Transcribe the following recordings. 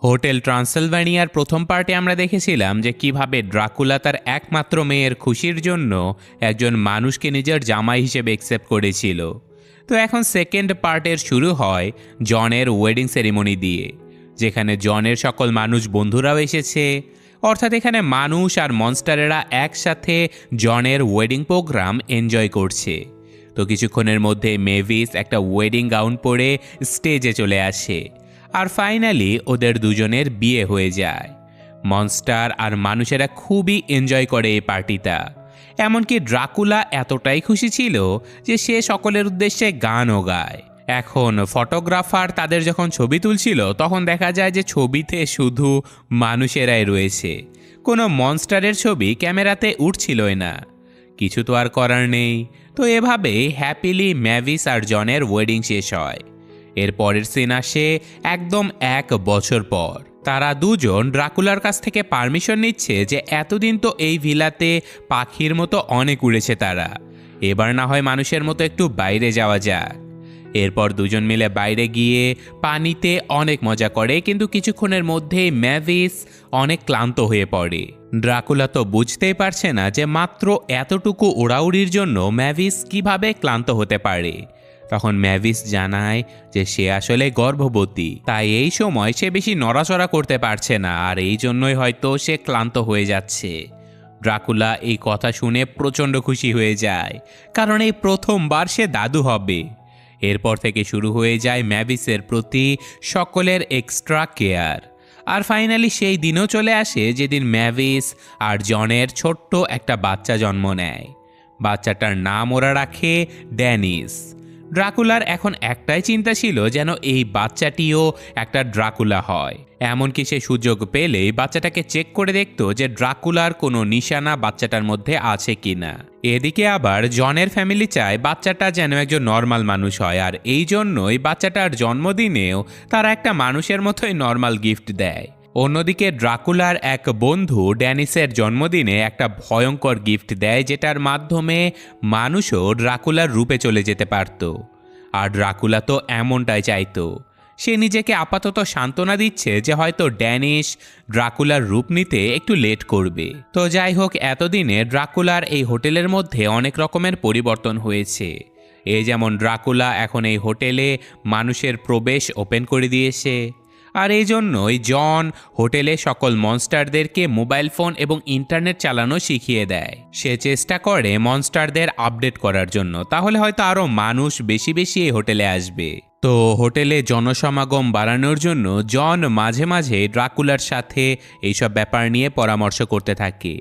Hotel ট্রান্সিলভানিয়ার প্রথম পার্টে আমরা দেখেছিলাম যে কিভাবে ড্রাকুলা তার একমাত্র মেয়ের খুশির জন্য একজন মানুষকে নিজের জামাই হিসেবে অ্যাকসেপ্ট করেছিল। তো এখন সেকেন্ড পার্টের শুরু হয় জনের ওয়েডিং সেরিমনি দিয়ে, যেখানে জনের সকল মানুষ বন্ধুরাও এসেছে। অর্থাৎ এখানে মানুষ আর মনস্টারেরা একসাথে জনের ওয়েডিং প্রোগ্রাম এনজয় করছে। তো কিছুক্ষণের মধ্যে মেভিস একটা ওয়েডিং গাউন পরে স্টেজে চলে আসে, আর ফাইনালি ওদের দুজনের বিয়ে হয়ে যায়। মনস্টার আর মানুষেরা খুবই এনজয় করে এই পার্টিটা। এমনকি ড্রাকুলা এতটাই খুশি ছিল যে সে সকলের উদ্দেশ্যে গানও গায়। এখন ফটোগ্রাফার তাদের যখন ছবি তুলছিল তখন দেখা যায় যে ছবিতে শুধু মানুষেরাই রয়েছে, কোনো মনস্টারের ছবি ক্যামেরাতে উঠছিলই না। কিছু তো আর করার নেই। তো এভাবেই হ্যাপিলি ম্যাভিস আর জনের ওয়েডিং শেষ হয়। এর পরের সিন আসে একদম 1 বছর পর। তারা দুজন ড্রাকুলার কাছ থেকে পারমিশন নিচ্ছে যে এতদিন তো এই ভিলাতে পাখির মতো অনেক উড়েছে তারা, এবার না হয় মানুষের মতো একটু বাইরে যাওয়া যাক। এরপর দুজন মিলে বাইরে গিয়ে পানিতে অনেক মজা করে, কিন্তু কিছুক্ষণের মধ্যেই ম্যাভিস অনেক ক্লান্ত হয়ে পড়ে। ড্রাকুলা তো বুঝতেই পারছে না যে মাত্র এতটুকু ওড়াউড়ির জন্য ম্যাভিস কিভাবে ক্লান্ত হতে পারে। তখন ম্যাভিস জানায় যে সে আসলে গর্ভবতী, তাই এই সময় সে বেশি নড়াচড়া করতে পারছে না, আর এই জন্যই হয়তো সে ক্লান্ত হয়ে যাচ্ছে। ড্রাকুলা এই কথা শুনে প্রচণ্ড খুশি হয়ে যায়, কারণ এই প্রথমবার সে দাদু হবে। এরপর থেকে শুরু হয়ে যায় ম্যাভিসের প্রতি সকলের এক্সট্রা কেয়ার। আর ফাইনালি সেই দিনও চলে আসে যেদিন ম্যাভিস আর জনের ছোট্ট একটা বাচ্চা জন্ম নেয়। বাচ্চাটার নাম ওরা রাখে ড্যানিস। ড্রাকুলার এখন একটাই চিন্তা ছিল যেন এই বাচ্চাটিও একটা ড্রাকুলা হয়। এমনকি সে সুযোগ পেলেই বাচ্চাটাকে চেক করে দেখতো যে ড্রাকুলার কোনো নিশানা বাচ্চাটার মধ্যে আছে কিনা। এদিকে আবার জনের ফ্যামিলি চায় বাচ্চাটা যেন একজন নর্মাল মানুষ হয়, আর এই জন্যই বাচ্চাটার জন্মদিনেও তারা একটা মানুষের মতোই নর্মাল গিফট দেয়। অন্যদিকে ড্রাকুলার এক বন্ধু ড্যানিসের জন্মদিনে একটা ভয়ঙ্কর গিফট দেয়, যেটার মাধ্যমে মানুষও ড্রাকুলার রূপে চলে যেতে পারত। আর ড্রাকুলা তো এমনটাই চাইতো। সে নিজেকে আপাতত সান্ত্বনা দিচ্ছে যে হয়তো ড্যানিশ ড্রাকুলার রূপ নিতে একটু লেট করবে। তো যাই হোক, এতদিনে ড্রাকুলার এই হোটেলের মধ্যে অনেক রকমের পরিবর্তন হয়েছে। এই যেমন ড্রাকুলা এখন এই হোটেলে মানুষের প্রবেশ ওপেন করে দিয়েছে, আর এই জন্যই জন হোটেলে সকল মনস্টারদেরকে মোবাইল ফোন এবং ইন্টারনেট চালানো শিখিয়ে দেয়। সে চেষ্টা করে মনস্টারদের আপডেট করার জন্য, তাহলে হয়তো আরও মানুষ বেশি বেশি এই হোটেলে আসবে। তো হোটেলে জনসমাগম বাড়ানোর জন্য জন মাঝে মাঝে ড্রাকুলার সাথে এইসব ব্যাপার নিয়ে পরামর্শ করতে থাকে।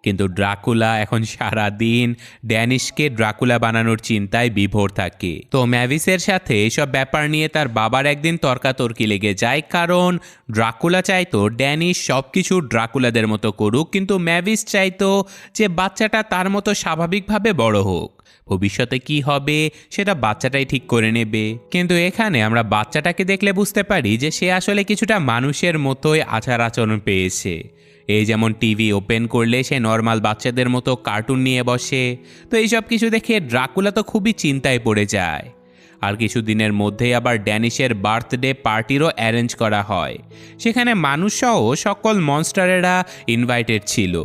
কিন্তু ড্রাকুলা এখন সারা দিন ড্যানিশকে ড্রাকুলা বানানোর চিন্তায় বিভোর থাকে। তো ম্যাভিসের সাথে এইসব ব্যাপার নিয়ে তার বাবার একদিন তর্কাতর্কি লেগে যায়, কারণ ড্রাকুলা চাইতো ড্যানিশ সব কিছু ড্রাকুলাদের মতো করুক, কিন্তু ম্যাভিস চাইতো যে বাচ্চাটা তার মতো স্বাভাবিকভাবে বড় হোক। ভবিষ্যতে কি হবে সেটা বাচ্চাটাই ঠিক করে নেবে। কিন্তু এখানে আমরা বাচ্চাটাকে দেখলে বুঝতে পারি যে সে আসলে কিছুটা মানুষের মতোই আচার আচরণ পেয়েছে। এই যেমন টিভি ওপেন করলে সে নর্মাল বাচ্চাদের মতো কার্টুন নিয়ে বসে। তো এইসব কিছু দেখে ড্রাকুলা তো খুবই চিন্তায় পড়ে যায়। আর কিছুদিনের মধ্যেই আবার ড্যানিশের বার্থডে পার্টিরও অ্যারেঞ্জ করা হয়। সেখানে মানুষসহ সকল মনস্টারেরা ইনভাইটেড ছিল।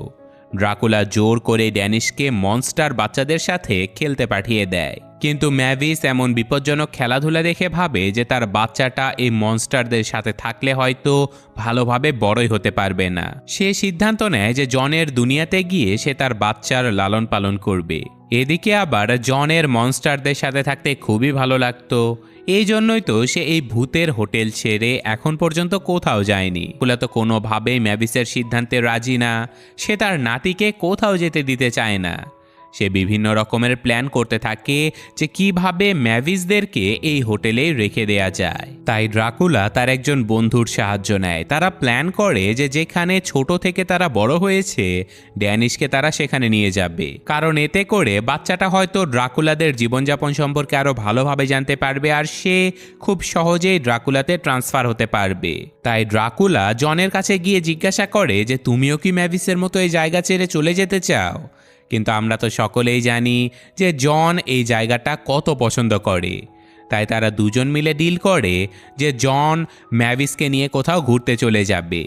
ড্রাকুলা জোর করে ড্যানিশকে মনস্টার বাচ্চাদের সাথে খেলতে পাঠিয়ে দেয়, কিন্তু ম্যাভিস এমন বিপজ্জনক খেলাধুলা দেখে ভাবে যে তার বাচ্চাটা এই মনস্টারদের সাথে থাকলে হয়তো ভালোভাবে বড়ই হতে পারবে না। সে সিদ্ধান্ত নেয় যে জনের দুনিয়াতে গিয়ে সে তার বাচ্চার লালন পালন করবে। এদিকে আবার জনের মনস্টারদের সাথে থাকতে খুবই ভালো লাগতো। এই জন্যই তো সে এই ভূতের হোটেল ছেড়ে এখন পর্যন্ত কোথাও যায়নি। বলে তো কোনোভাবেই ম্যাভিসের সিদ্ধান্তে রাজি না। সে তার নাতিকে কোথাও যেতে দিতে চায় না। সে বিভিন্ন রকমের প্ল্যান করতে থাকে যে কিভাবে ম্যাভিসদেরকে এই হোটেলে রেখে দেয়া যায়। তাই ড্রাকুলা তার একজন বন্ধুর সাহায্য নেয়। তারা প্ল্যান করে যে যেখানে ছোট থেকে তারা বড় হয়েছে ড্যানিশকে তারা সেখানে নিয়ে যাবে, কারণ এতে করে বাচ্চাটা হয়তো ড্রাকুলাদের জীবনযাপন সম্পর্কে আরও ভালোভাবে জানতে পারবে, আর সে খুব সহজেই ড্রাকুলাতে ট্রান্সফার হতে পারবে। তাই ড্রাকুলা জনের কাছে গিয়ে জিজ্ঞাসা করে যে তুমিও কি ম্যাভিসের মতো এই জায়গা ছেড়ে চলে যেতে চাও? কিন্তু আমরা তো সকলেই জানি যে জন এই জায়গাটা কত পছন্দ করে। তাই তারা দুজন মিলে ডিল করে যে জন ম্যাভিসকে নিয়ে কোথাও ঘুরতে চলে যাবে,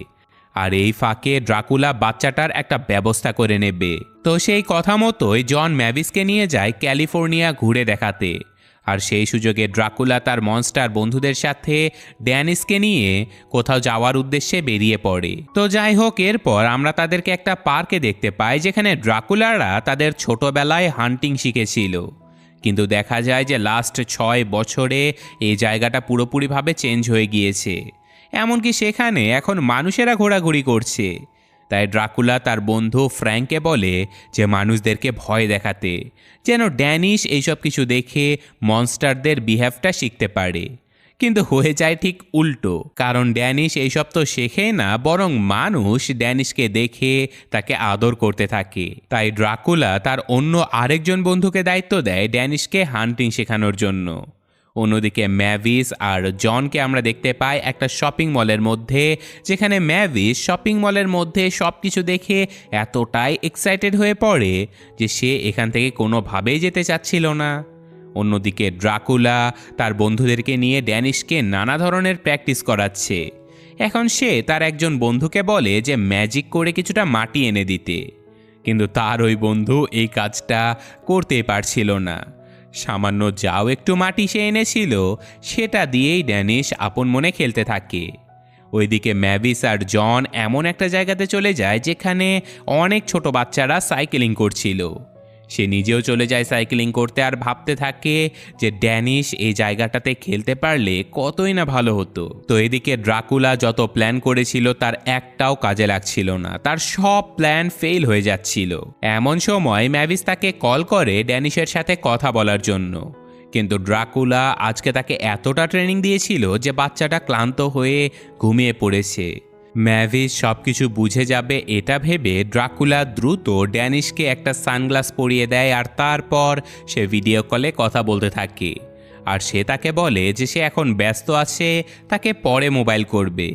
আর এই ফাঁকে ড্রাকুলা বাচ্চাটার একটা ব্যবস্থা করে নেবে। তো সেই কথা মতোই জন ম্যাভিসকে নিয়ে যায় ক্যালিফোর্নিয়া ঘুরে দেখাতে, আর সেই সুযোগে ড্রাকুলা তার মনস্টার বন্ধুদের সাথে ড্যানিসকে নিয়ে কোথাও যাওয়ার উদ্দেশ্যে বেরিয়ে পড়ে। তো যাই হোক, এরপর আমরা তাদেরকে একটা পার্কে দেখতে পাই যেখানে ড্রাকুলারা তাদের ছোটবেলায় হান্টিং শিখেছিল, কিন্তু দেখা যায় যে লাস্ট 6 বছরে এই জায়গাটা পুরোপুরিভাবে চেঞ্জ হয়ে গিয়েছে, এমনকি সেখানে এখন মানুষেরা ঘোরাঘুরি করছে। তাই ড্রাকুলা তার বন্ধু ফ্র্যাঙ্ককে বলে যে মানুষদেরকে ভয় দেখাতে, যেন ড্যানিশ এইসব কিছু দেখে মনস্টারদের বিহেভটা শিখতে পারে। কিন্তু হয়ে যায় ঠিক উল্টো, কারণ ড্যানিশ এইসব তো শেখে না, বরং মানুষ ড্যানিশকে দেখে তাকে আদর করতে থাকে। তাই ড্রাকুলা তার অন্য আরেকজন বন্ধুকে দায়িত্ব দেয় ড্যানিশকে হান্টিং শেখানোর জন্য। অন্যদিকে ম্যাভিস আর জনকে আমরা দেখতে পাই একটা শপিং মলের মধ্যে, যেখানে ম্যাভিস শপিং মলের মধ্যে সব কিছু দেখে এতটাই এক্সাইটেড হয়ে পড়ে যে সে এখান থেকে কোনোভাবেই যেতে চাচ্ছিল না। অন্যদিকে ড্রাকুলা তার বন্ধুদেরকে নিয়ে ড্যানিশকে নানা ধরনের প্র্যাকটিস করাচ্ছে। এখন সে তার একজন বন্ধুকে বলে যে ম্যাজিক করে কিছুটা মাটি এনে দিতে, কিন্তু তার ওই বন্ধু এই কাজটা করতে পারছিল না। সামান্য যাও একটু মাটি সে এনেছিল, সেটা দিয়েই ড্যানিশ আপন মনে খেলতে থাকে। ওইদিকে ম্যাভিস আর জন এমন একটা জায়গাতে চলে যায় যেখানে অনেক ছোট বাচ্চারা সাইকেলিং করছিল। সে নিজেও চলে যায় সাইকেলিং করতে, আর ভাবতে থাকে যে ড্যানিশ এই জায়গাটাতে খেলতে পারলে কতই না ভালো হতো। তো এদিকে ড্রাকুলা যত প্ল্যান করেছিল তার একটাও কাজে লাগছিল না, তার সব প্ল্যান ফেল হয়ে যাচ্ছিল। এমন সময় ম্যাভিস তাকে কল করে ড্যানিশের সাথে কথা বলার জন্য, কিন্তু ড্রাকুলা আজকে তাকে এতটা ট্রেনিং দিয়েছিল যে বাচ্চাটা ক্লান্ত হয়ে ঘুমিয়ে পড়েছে। ম্যাভিস সব কিছু বুঝে যাবে এটা ভেবে ড্রাকুলা দ্রুত ড্যানিশকে একটা সানগ্লাস পরিয়ে দেয়, আর তারপর সে ভিডিও কলে কথা বলতে থাকে। আর সে তাকে বলে যে সে এখন ব্যস্ত আছে, তাকে পরে মোবাইল করবে।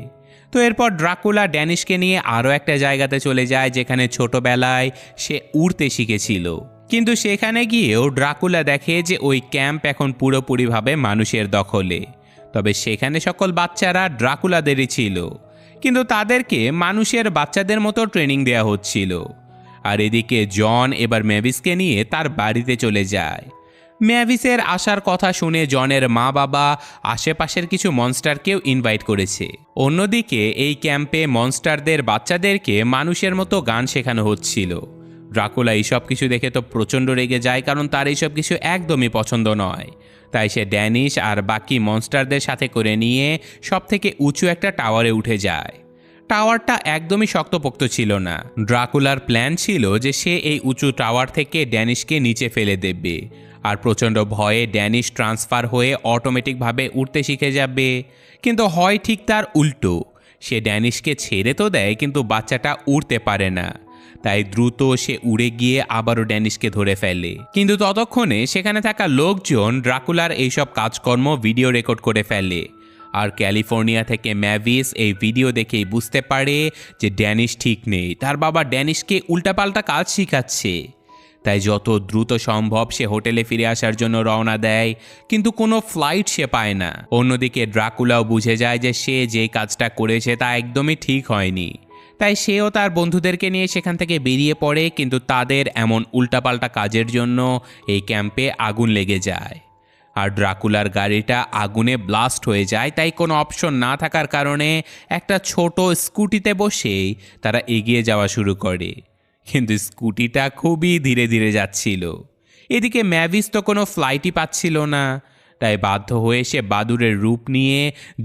তো এরপর ড্রাকুলা ড্যানিশকে নিয়ে আরও একটা জায়গাতে চলে যায় যেখানে ছোটবেলায় সে উড়তে শিখেছিল, কিন্তু সেখানে গিয়েও ড্রাকুলা দেখে যে ওই ক্যাম্প এখন পুরোপুরিভাবে মানুষের দখলে। তবে সেখানে সকল বাচ্চারা ড্রাকুলাদেরই ছিল, কিন্তু তাদেরকে মানুষের বাচ্চাদের মতো ট্রেনিং দেওয়া হচ্ছিল। আর এদিকে জন এবার ম্যাভিসকে নিয়ে তার বাড়িতে চলে যায়। ম্যাভিসের আসার কথা শুনে জনের মা বাবা আশেপাশের কিছু মনস্টারকেও ইনভাইট করেছে। অন্যদিকে এই ক্যাম্পে মনস্টারদের বাচ্চাদেরকে মানুষের মতো গান শেখানো হচ্ছিল। ড্রাকুলা এইসব কিছু দেখে তো প্রচণ্ড রেগে যায়, কারণ তার এইসব কিছু একদমই পছন্দ নয়। তাই সে ড্যানিশ আর বাকি মনস্টারদের সাথে করে নিয়ে সবথেকে উঁচু একটা টাওয়ারে উঠে যায়। টাওয়ারটা একদমই শক্তপোক্ত ছিল না। ড্রাকুলার প্ল্যান ছিল যে সে এই উঁচু টাওয়ার থেকে ড্যানিশকে নিচে ফেলে দেবে, আর প্রচণ্ড ভয়ে ড্যানিশ ট্রান্সফার হয়ে অটোমেটিকভাবে উঠতে শিখে যাবে। কিন্তু হয় ঠিক তার উল্টো, সে ড্যানিশকে ছেড়ে তো দেয় কিন্তু বাচ্চাটা উড়তে পারে না। তাই দ্রুত সে উড়ে গিয়ে আবারও ড্যানিশকে ধরে ফেলে, কিন্তু ততক্ষণে সেখানে থাকা লোকজন ড্রাকুলার এইসব কাজকর্ম ভিডিও রেকর্ড করে ফেলে। আর ক্যালিফোর্নিয়া থেকে ম্যাভিস এই ভিডিও দেখেই বুঝতে পারে যে ড্যানিশ ঠিক নেই, তার বাবা ড্যানিশকে উল্টাপাল্টা কাজ শিখাচ্ছে। তাই যত দ্রুত সম্ভব সে হোটেলে ফিরে আসার জন্য রওনা দেয়, কিন্তু কোনো ফ্লাইট সে পায় না। অন্যদিকে ড্রাকুলাও বুঝে যায় যে সে যে কাজটা করেছে তা একদমই ঠিক হয়নি, তাই সেও তার বন্ধুদেরকে নিয়ে সেখান থেকে বেরিয়ে পড়ে, কিন্তু তাদের এমন উল্টাপাল্টা কাজের জন্য এই ক্যাম্পে আগুন লেগে যায়। আর ড্রাকুলার গাড়িটা আগুনে ব্লাস্ট হয়ে যায়। তাই কোনো অপশন না থাকার কারণে একটা ছোট স্কুটিতে বসেই তারা এগিয়ে যাওয়া শুরু করে, কিন্তু স্কুটিটা খুবই ধীরে ধীরে যাচ্ছিল। এদিকে ম্যাভিস তো কোনো ফ্লাইটই পাচ্ছিল না, তাই বাধ্য হয়ে সে বাদুড়ের রূপ নিয়ে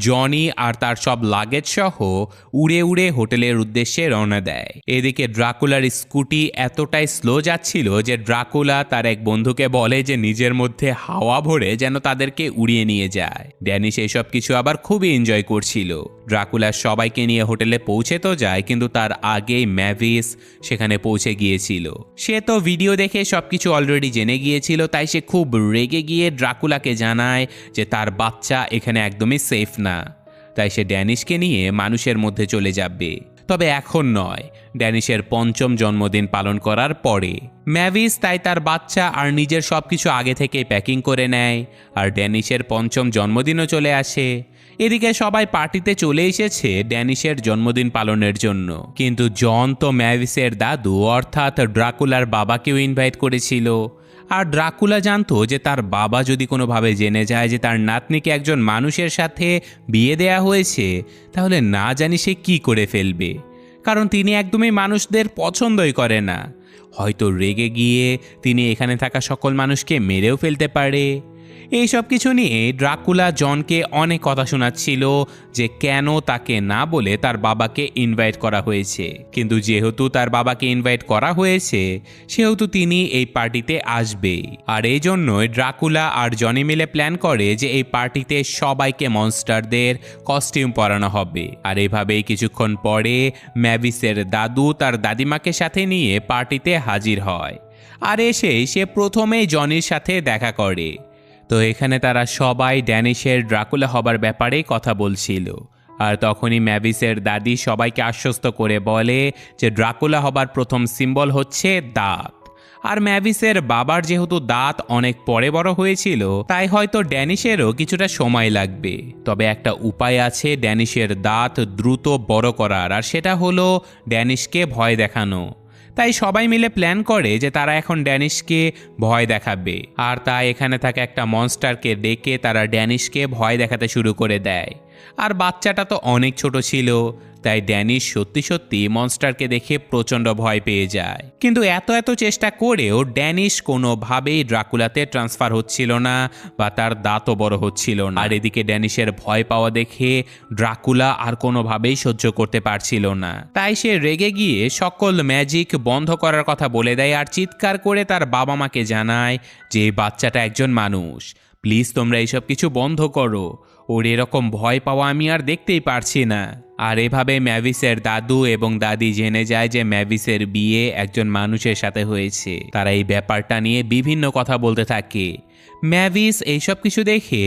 জনি আর তার সব লাগেজ সহ উড়ে উড়ে হোটেলের উদ্দেশ্যে রওনা দেয়। এদিকে ড্রাকুলার স্কুটি এতটাই স্লো যাচ্ছিল যে ড্রাকুলা তার এক বন্ধুকে বলে যে নিজের মধ্যে হাওয়া ভরে যেন তাদেরকে উড়িয়ে নিয়ে যায়। ড্যানিশ এইসব কিছু আবার খুবই এনজয় করছিল। ড্রাকুলার সবাইকে নিয়ে হোটেলে পৌঁছে তো যায়, কিন্তু তার আগেই ম্যাভিস সেখানে পৌঁছে গিয়েছিল। সে তো ভিডিও দেখে সবকিছু অলরেডি জেনে গিয়েছিল, তাই সে খুব রেগে গিয়ে ড্রাকুলাকে জানায় যে তার বাচ্চা এখানে একদমই সেফ না। তাই সে ড্যানিশকে নিয়ে মানুষের মধ্যে চলে যাবে। তবে এখন নয়, ড্যানিশের ৫ম জন্মদিন পালন করার পরে। ম্যাভিস তাই তার বাচ্চা আর নিজের সব কিছু আগে থেকেই প্যাকিং করে নেয়, আর ড্যানিশের ৫ম জন্মদিনও চলে আসে। এদিকে সবাই পার্টিতে চলে এসেছে ড্যানিশের জন্মদিন পালনের জন্য, কিন্তু জন তো ম্যাভিসের দাদু অর্থাৎ ড্রাকুলার বাবাকেও ইনভাইট করেছিল। আর ড্রাকুলা জানতো যে তার বাবা যদি কোনোভাবে জেনে যায় যে তার নাতনিকে একজন মানুষের সাথে বিয়ে দেয়া হয়েছে, তাহলে না জানি সে কী করে ফেলবে, কারণ তিনি একদমই মানুষদের পছন্দই করে না। হয়তো রেগে গিয়ে তিনি এখানে থাকা সকল মানুষকে মেরেও ফেলতে পারে। এই সব কিছু নিয়ে ড্রাকুলা জনকে অনেক কথা শোনাচ্ছিল যে কেন তাকে না বলে তার বাবাকে ইনভাইট করা হয়েছে, কিন্তু যেহেতু তার বাবাকে ইনভাইট করা হয়েছে সেহেতু তিনি এই পার্টিতে আসবেই। আর এই জন্যই ড্রাকুলা আর জনি মিলে প্ল্যান করে যে এই পার্টিতে সবাইকে মনস্টারদের কস্টিউম পরানো হবে। আর এভাবেই কিছুক্ষণ পরে ম্যাভিসের দাদু তার দাদিমাকে সাথে নিয়ে পার্টিতে হাজির হয়, আর এসেই সে প্রথমেই জনির সাথে দেখা করে। তো এখানে তারা সবাই ড্যানিশের ড্রাকুলা হবার ব্যাপারেই কথা বলছিল, আর তখনই ম্যাভিসের দাদি সবাইকে আশ্বস্ত করে বলে যে ড্রাকুলা হবার প্রথম সিম্বল হচ্ছে দাঁত। আর ম্যাভিসের বাবার যেহেতু দাঁত অনেক পরে বড় হয়েছিল, তাই হয়তো ড্যানিশেরও কিছুটা সময় লাগবে। তবে একটা উপায় আছে ড্যানিশের দাঁত দ্রুত বড় করার, আর সেটা হলো ড্যানিশকে ভয় দেখানো। তাই সবাই মিলে প্ল্যান করে যে তারা এখন ড্যানিশকে ভয় দেখাবে, আর তাই এখানে থাকা একটা মনস্টারকে ডেকে তারা ড্যানিশকে ভয় দেখাতে শুরু করে দেয়। আর বাচ্চাটা তো অনেক ছোট ছিল, তাই ড্যানিশ সত্যি সত্যি মনস্টারকে দেখে প্রচণ্ড ভয় পেয়ে যায়। কিন্তু এত চেষ্টা করেও ড্যানিশ কোনোভাবেই ড্রাকুলাতে ট্রান্সফার হচ্ছিল না, বা তার দাঁতও বড় হচ্ছিল না। আর এদিকে ড্যানিশের ভয় পাওয়া দেখে ড্রাকুলা আর কোনোভাবেই সহ্য করতে পারছিল না, তাই সে রেগে গিয়ে সকল ম্যাজিক বন্ধ করার কথা বলে দেয়, আর চিৎকার করে তার বাবা মাকে জানায় যে এই বাচ্চাটা একজন মানুষ, প্লিজ তোমরা এইসব কিছু বন্ধ করো, ওর এরকম ভয় পাওয়া আমি আর দেখতেই পারছি না। আর এভাবে ম্যাভিসের দাদু এবং দাদি জেনে যায় যে ম্যাভিসের বিয়ে একজন মানুষের সাথে হয়েছে। তারা এই ব্যাপারটা নিয়ে বিভিন্ন কথা বলতে থাকে। ম্যাভিস এইসব কিছু দেখে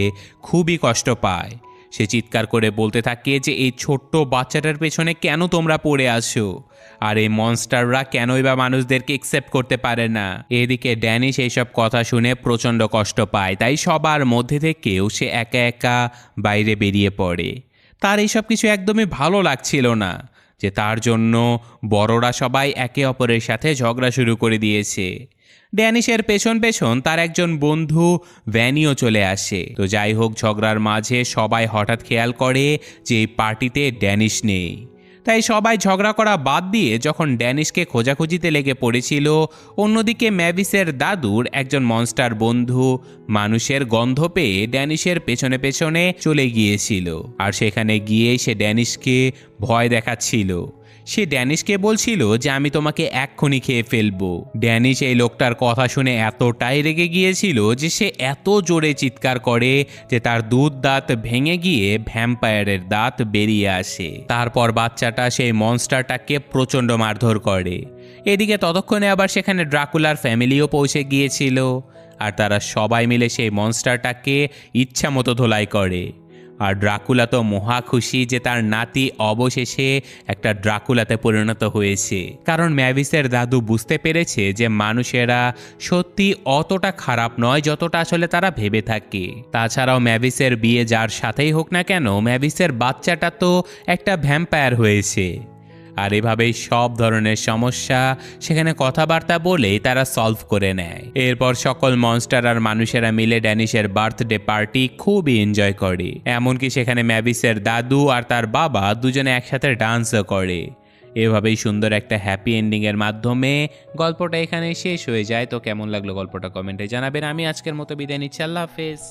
খুবই কষ্ট পায়। সে চিৎকার করে বলতে থাকে যে এই ছোট্ট বাচ্চাটার পেছনে কেন তোমরা পড়ে আসো, আর এই মনস্টাররা কেনই বা মানুষদেরকে একসেপ্ট করতে পারে না। এদিকে ড্যানিশ এইসব কথা শুনে প্রচণ্ড কষ্ট পায়, তাই সবার মধ্যে থেকেও সে একা একা বাইরে বেরিয়ে পড়ে। তার এইসব কিছু একদমই ভালো লাগছিল না যে তার জন্য বড়রা সবাই একে অপরের সাথে ঝগড়া শুরু করে দিয়েছে। ড্যানিশের পেছন পেছন তার একজন বন্ধু ভ্যানিও চলে আসে। তো যাই হোক, ঝগড়ার মাঝে সবাই হঠাৎ খেয়াল করে যে এই পার্টিতে ড্যানিশ নেই। তাই সবাই ঝগড়া করা বাদ দিয়ে যখন ড্যানিশকে খোঁজাখুঁজিতে লেগে পড়েছিল, অন্যদিকে ম্যাভিসের দাদুর একজন মনস্টার বন্ধু মানুষের গন্ধ পেয়ে ড্যানিশের পেছনে পেছনে চলে গিয়েছিল, আর সেখানে গিয়ে সে ড্যানিশকে ভয় দেখাচ্ছিল। সে ড্যানিশকে বলছিল যে আমি তোমাকে এক্ষুনি খেয়ে ফেলবো। ড্যানিশ এই লোকটার কথা শুনে এতটাই রেগে গিয়েছিল যে সে এত জোরে চিৎকার করে যে তার দুধ দাঁত ভেঙে গিয়ে ভ্যাম্পায়ারের দাঁত বেরিয়ে আসে। তারপর বাচ্চাটা সেই মনস্টারটাকে প্রচণ্ড মারধর করে। এদিকে ততক্ষণে আবার সেখানে ড্রাকুলার ফ্যামিলিও পৌঁছে গিয়েছিল, আর তারা সবাই মিলে সেই মনস্টারটাকে ইচ্ছা মতো ধোলাই করে। আর ড্রাকুলা তো মহা খুশি যে তার নাতি অবশেষে একটা ড্রাকুলাতে পরিণত হয়েছে, কারণ ম্যাভিসের দাদু বুঝতে পেরেছে যে মানুষেরা সত্যি অতটা খারাপ নয় যতটা আসলে তারা ভেবে থাকে। তাছাড়াও ম্যাভিসের বিয়ে যার সাথেই হোক না কেন, ম্যাভিসের বাচ্চাটা তো একটা ভ্যাম্পায়ার হয়েছে। আর এভাবেই সব ধরনের সমস্যা সেখানে কথাবার্তা বলেই তারা সলভ করে নেয়। এরপর সকল মনস্টার আর মানুষেরা মিলে ড্যানিশের বার্থডে পার্টি খুবই এনজয় করে। এমনকি সেখানে ম্যাভিসের দাদু আর তার বাবা দুজনে একসাথে ডান্সও করে। এভাবেই সুন্দর একটা হ্যাপি এন্ডিংয়ের মাধ্যমে গল্পটা এখানে শেষ হয়ে যায়। তো কেমন লাগলো গল্পটা কমেন্টে জানাবেন। আমি আজকের মতো বিদায় নিচ্ছি, আল্লাহ হাফেজ।